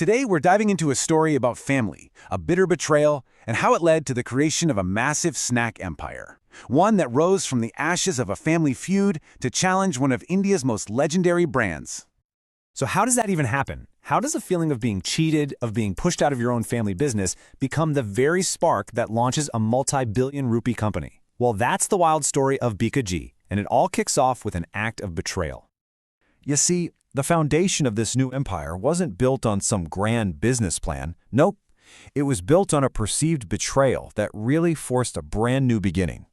Today, we're diving into a story about family, a bitter betrayal, and how it led to the creation of a massive snack empire. One that rose from the ashes of a family feud to challenge one of India's most legendary brands. So how does that even happen? How does a feeling of being cheated, of being pushed out of your own family business, become the very spark that launches a multi-billion rupee company? Well, that's the wild story of Bikaji, and it all kicks off with an act of betrayal. You see, the foundation of this new empire wasn't built on some grand business plan. Nope. It was built on a perceived betrayal that really forced a brand new beginning.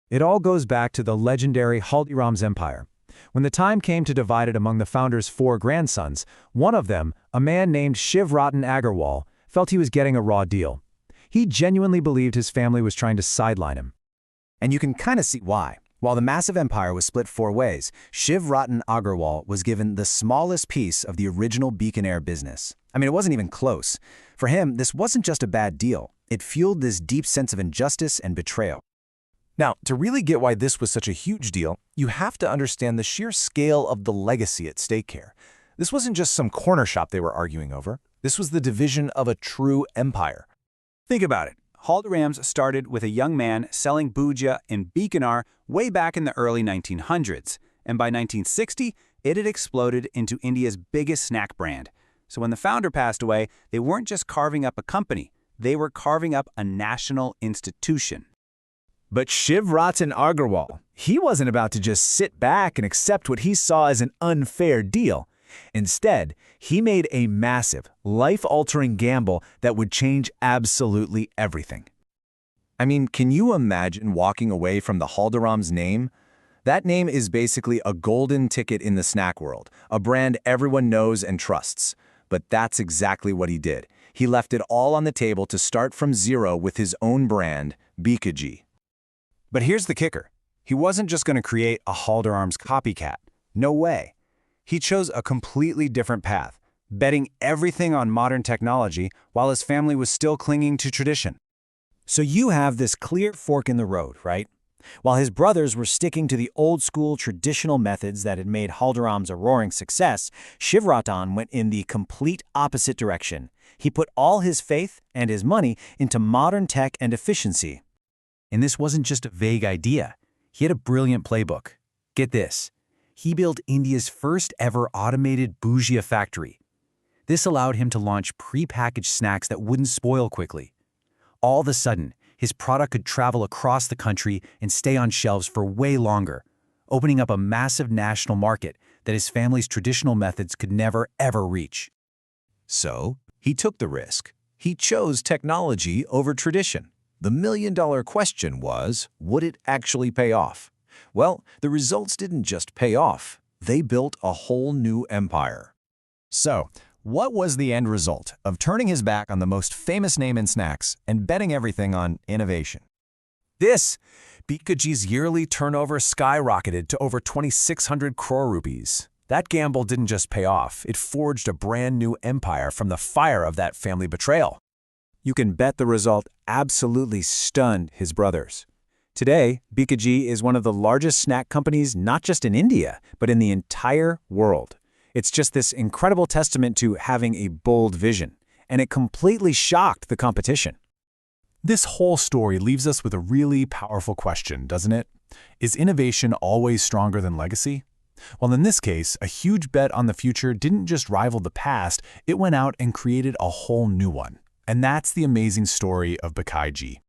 It all goes back to the legendary Haldiram's empire. When the time came to divide it among the founder's 4 grandsons, one of them, a man named Shiv Ratan Agarwal, felt he was getting a raw deal. He genuinely believed his family was trying to sideline him. And you can kind of see why. While the massive empire was split 4 ways, Shiv Ratan Agarwal was given the smallest piece of the original Bikaner business. I mean, it wasn't even close. For him, this wasn't just a bad deal. It fueled this deep sense of injustice and betrayal. Now, to really get why this was such a huge deal, you have to understand the sheer scale of the legacy at stake here. This wasn't just some corner shop they were arguing over. This was the division of a true empire. Think about it. Haldiram's started with a young man selling bhujia in Bikaner way back in the early 1900s, and by 1960, it had exploded into India's biggest snack brand. So when the founder passed away, they weren't just carving up a company, they were carving up a national institution. But Shiv Ratan Agarwal, he wasn't about to just sit back and accept what he saw as an unfair deal. Instead, he made a massive, life-altering gamble that would change absolutely everything. I mean, can you imagine walking away from the Haldiram's name? That name is basically a golden ticket in the snack world, a brand everyone knows and trusts. But that's exactly what he did. He left it all on the table to start from zero with his own brand, Bikaji. But here's the kicker. He wasn't just going to create a Haldiram's copycat. No way. He chose a completely different path, betting everything on modern technology while his family was still clinging to tradition. So you have this clear fork in the road, right? While his brothers were sticking to the old-school traditional methods that had made Haldiram's a roaring success, Shiv Ratan went in the complete opposite direction. He put all his faith and his money into modern tech and efficiency. And this wasn't just a vague idea. He had a brilliant playbook. Get this. He built India's first ever automated bhujia factory. This allowed him to launch pre-packaged snacks that wouldn't spoil quickly. All of a sudden, his product could travel across the country and stay on shelves for way longer, opening up a massive national market that his family's traditional methods could never, ever reach. So, he took the risk. He chose technology over tradition. The million-dollar question was, would it actually pay off? Well, the results didn't just pay off. They built a whole new empire. So, what was the end result of turning his back on the most famous name in snacks and betting everything on innovation? Bikaji's yearly turnover skyrocketed to over 2,600 crore rupees. That gamble didn't just pay off, it forged a brand new empire from the fire of that family betrayal. You can bet the result absolutely stunned his brothers. Today, Bikaji is one of the largest snack companies not just in India, but in the entire world. It's just this incredible testament to having a bold vision, and it completely shocked the competition. This whole story leaves us with a really powerful question, doesn't it? Is innovation always stronger than legacy? Well, in this case, a huge bet on the future didn't just rival the past, it went out and created a whole new one. And that's the amazing story of Bikaji.